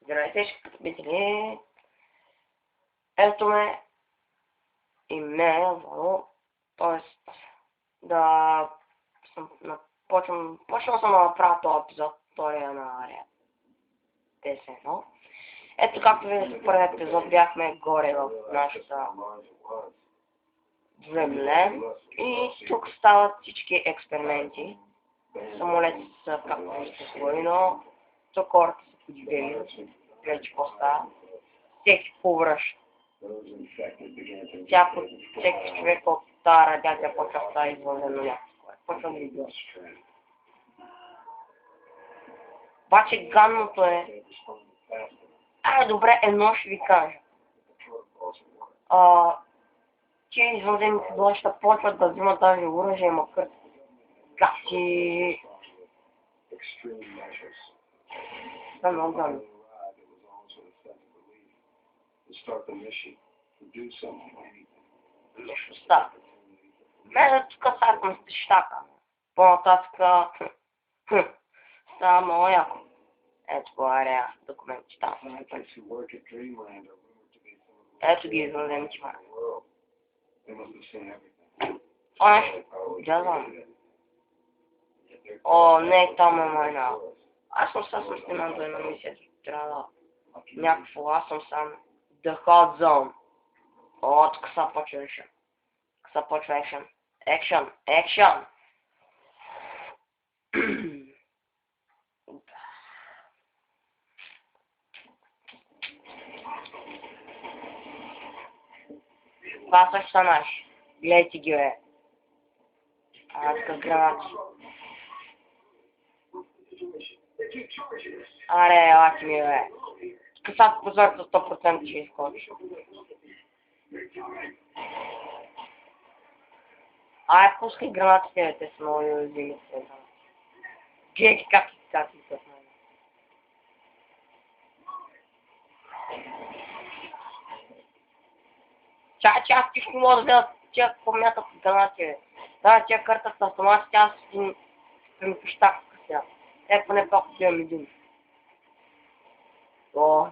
Здравейте, скъпители! Ето ме и ме е звало, т.е. да почвам съм да направя този епизод, той е на ред 10. Ето както видите в първият епизод бяхме горе в нашата Dreamland и тук стават всички експерименти. Самолетите са както виждате свои, но тук хората са подивели. Гледайте какво става. Всеки повръща. Всеки човек от тази радиация почва да става извънземно някакво. Почва да идва. Обаче ганното е... добре, едно ще ви кажа. Че извънземните блъща почват да взимат даже оръжие, макар гаси... Да, много ганно. Лошостта. Мене тук сакам с тещака. По-нататък става много яко. Ето това е реално документи там. Ето ги извънземните мара. Нещо, да знам. Не, там е майна. Аз съм със сниман до една мисия. Трябва да... Някакво, аз съм сам. The Hot Zone. Тук са почва екшен. Тук са почва екшен. Екшен! Екшен! Това също са наши. Гледайте ги, бе. Тук гранати. Аре, лаки ми, бе. Тук са прозорите 100% ще изкочи. Пускай гранатите, бе, те са много уязвими. Гледайте как и с мен. Че аз тишко мога да гледат, че какво мятат гранати, бе. Да, тя картат с автоматите, аз си пищак сега. Поне толкова имам един.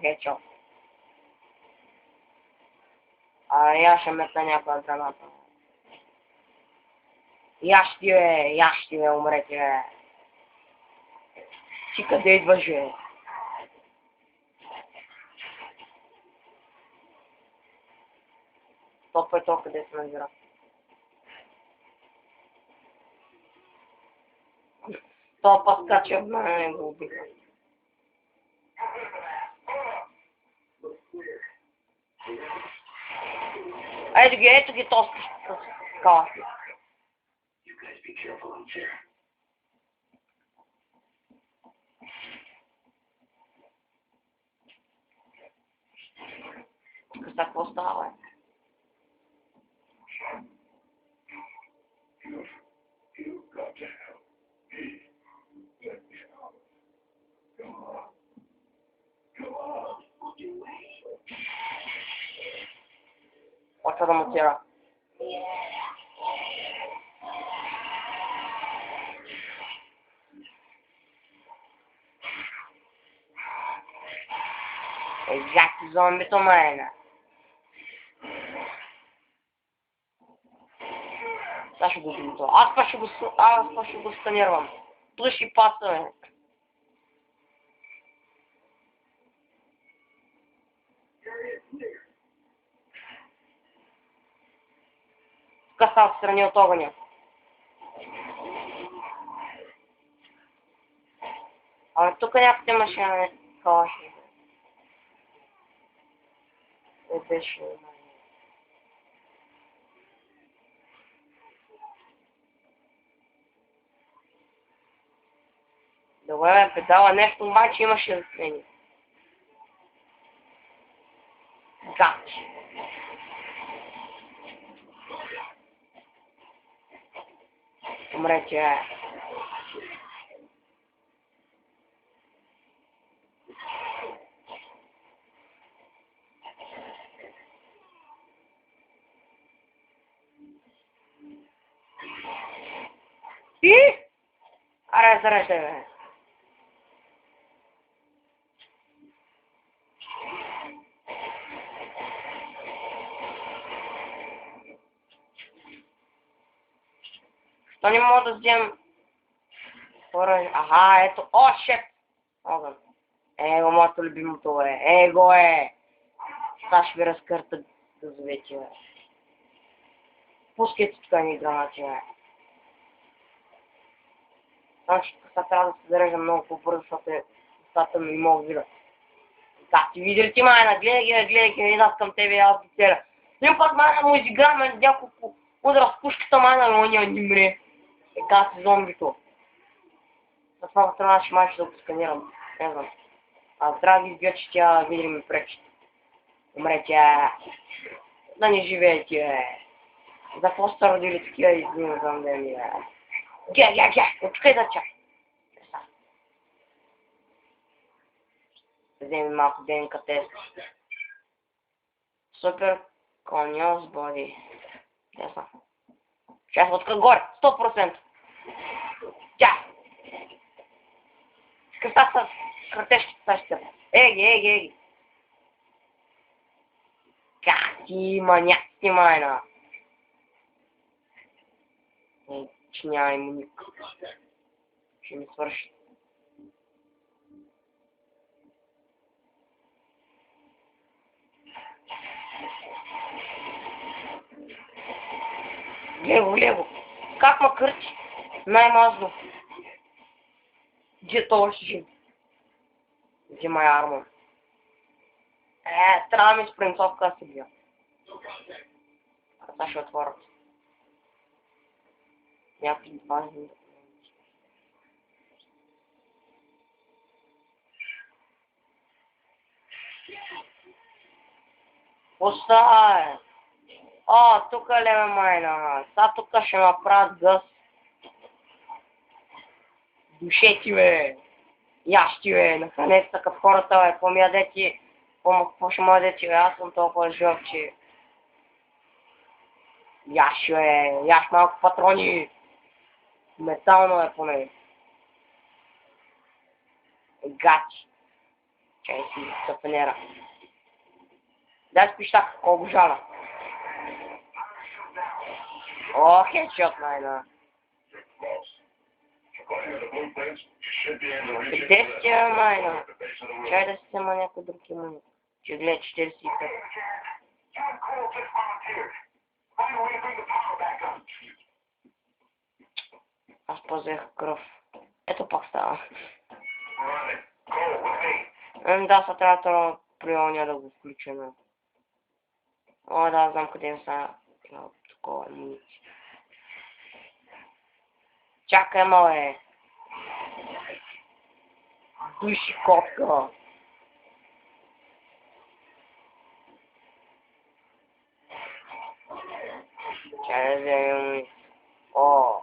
Хечо. Я ще метна някоя граната. Ящи, бе, умрете, бе. Ти къде идваш, бе? Топа е то, къде се набира. Топа скача в мене, го убиха. Ето ги тоски с калаши. Тук са какво става, бе? Почва да мутира. Гаки зомбито, майна. Сега ще го убим това. Аз па ще го сканирам. Плъши паса, бе. Тук са встрани от огъня. Тук някакъв имаше калаши. Беше... Добре, педала нещо, обаче имаше разстрени. Гач. Умрете, бе. Аре, зареждай, бе. То не мога да вземем... Аха, ето, о, шеп! Огън. Его, моето любимото е. Его е! Сега ще ви разкърта газовете, бе. Пускайте тук ни гранати, бе. Значи, сега трябва да се зарежда много по-бързо, защото устата ми мога видя. Да, ти видиш ти, майна, гледай ги, аз към тебе, аз ги целя. Един път, майна, му изиграме няколко удара с пушката, майна, но оня не мре. Така си зомбито. За това страна ще майче да го сканирам. Не знам. Аз трябва да избия, че тя види ми пречи. Умре тя. Да не живее тя. За какво сте родили такива изни, не знам да ми е. Ге, отчукай да чак. Вземи малко ДНК тест. Супер кониос боди. Ясно. Сейчас откъде горе. 100%. Тя. Скъста с кратешките същите. Еги. Как ти маняк ти майна? Че няма имуник. Ще ми свърши. Лего. Как ма кърчи? Най-мазно. Где то още жив? Взимай армор. Трябва ми с принцовка да се бия. Сега ще отворят. Някакви важни. Оставай! Тук леме майна. Сега тук ще направят гъс. Душети, бе. Ящи, бе. Нахранете се като хората, бе. Какво ми ядете? Какво ще му ядете, бе? Аз съм толкова жив, че... Яш, бе. Яш малко патрони. Метално е поне. Гачи. Чай си съпенера. Дай спиш така, колко жала. О, хедшот, майна. Къде си, майна? Чай да си взема някой друг имуник. Че гледа 45. Аз позех кръв. Ето пак става. Да, са трябва при оня да го включим. О, да, знам къде са. Такова амуниция. Чакай, мале. Души котка. Чай да вземем. О.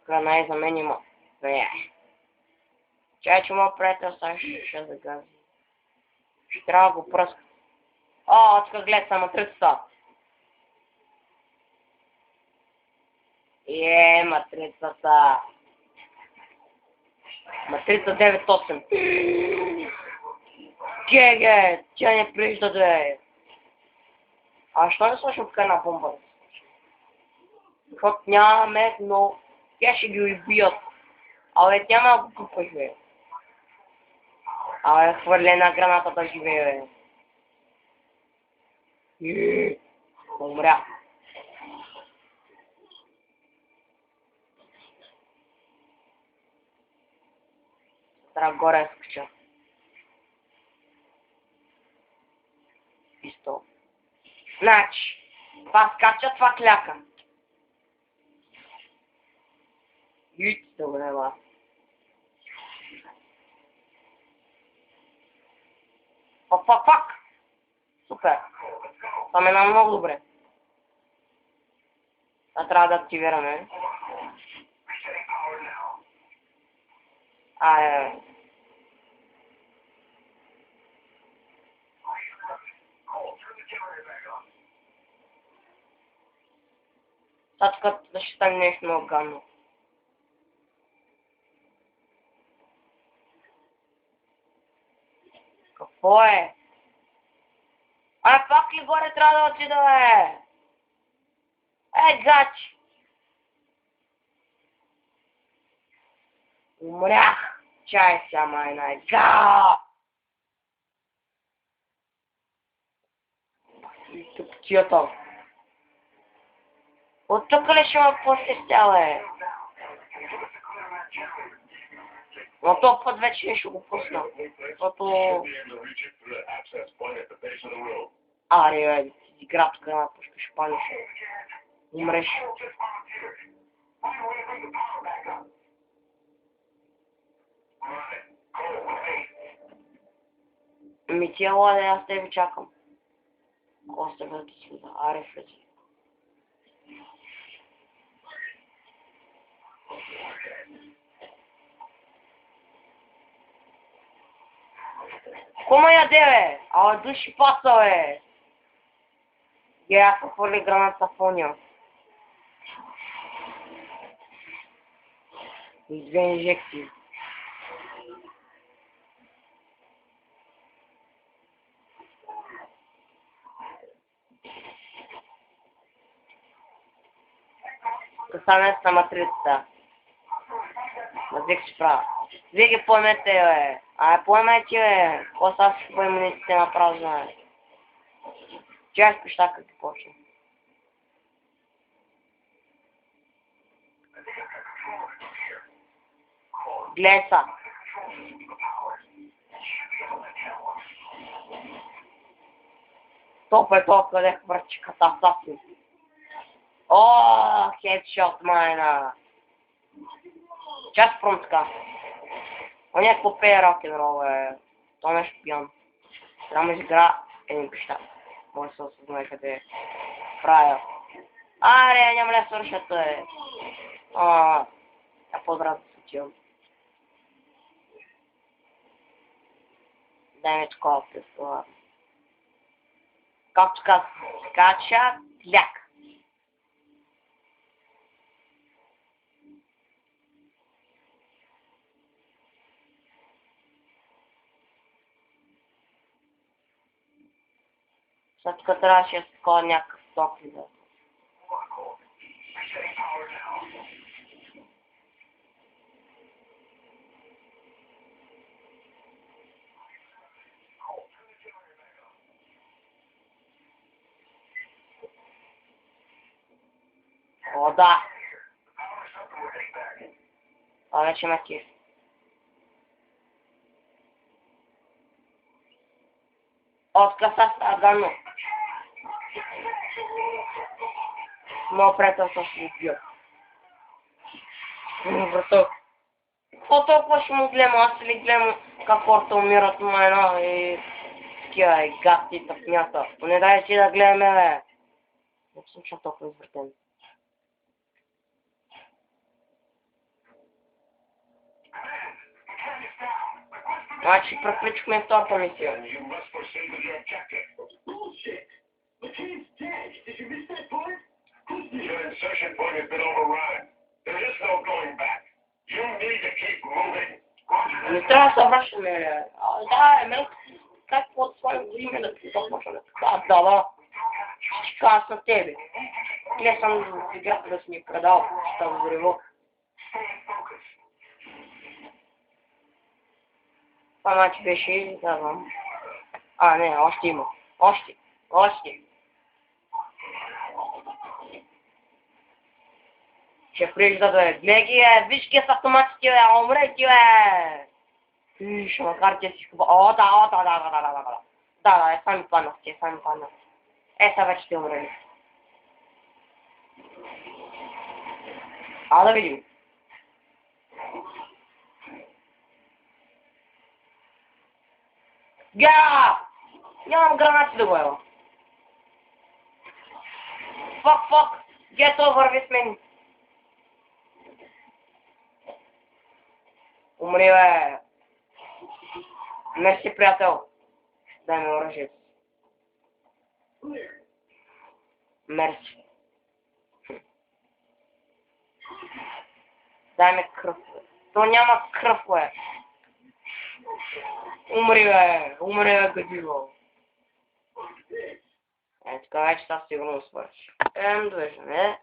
Храна и за мен има. Чай, че моят приятел сега ще загази. Ще трябва да го пръска. Тук глед са матрицата. Матрицата. Матрица 9-8. Геге, тя не прижда да е. Що не слушам така една бомба? Защото няма мед, но тя ще ги убият. Абе, тя малко купа живее. Абе, хвърля една граната да живее. Умря. Трябва горе скача. Пистол. Значи, това скача, това кляка. Ють, да го неба. Пак. Супер. Това ме е много добре. Това трябва да активираме. Сега тук да ще стане нещо много гадно. Какво е? Пак ли горе трябва да отида, бе? Гач! Умрях! Чай ся, майна. Га! И тук тията. От тук ли ще ме посещава, Но то път вече не ще го пусна. Защото... Аре, игра тук една пушка, ще палиш. Умреш. Ми ти ела да аз тебе чакам. Коста бе да слиза. Аре, влезе. Кома яде, бе? Ала души паса, бе. Я съм хвърли гранат с фония. И 2 инжекции. Касаме на матрицата. Вие ще правя. Вие ги поемете, бе. Поемете, бе. Какво са ще поемените на празна, бе. Чай спиш така ги почне. Гледай са. Топ е топ, къде върчиката саси. О, хедшот, майна. Чак спром така. Он е попее рок-н-рол, бе. Той е шпион. Трябва да изигра един пища. Може да се осъзнае къде е. Правя. Аре, няма ли свършат, бе. Я по-добре да се отивам. Дай ми такова писала. Както казах, скача, ляк. След като трябваше да такова някакъв ток ли да. О, да. Това вече ме кефи. Откъса става гано. Моят приятел съм си убил. Враток. Какво толкова ще му гледам? Аз ли гледам как хората умират майна и такива и гасти и тъпнята. Но не дай си да гледаме, бе. Не съм чак толкова извъртен. Значи приключихме втората мисия. Не трябва да се връщаме, бе. Да, мен как под своя име да ти започваме? Да. Ще кажа на тебе. Не съм в играта да си ми предал, ще съм взриво. Това значи беше и да знам. Не, още има. Още. Ще прижда, бе. Гледай ги, бе. Виж ги с автоматите, бе. Умрейте, бе. Ще макар те си хубаво. Да, сами паднах. Са вече сте умрели. Да видим. Нямам гранати да го ева. Fuck. Get over with me. Умри, бе. Мерси, приятел. Дай ми оръжието. Мерси. Дай ми кръв. То няма кръв, бе. Умри, бе, гадило. Така вече това сигурно свърши. Довиждане.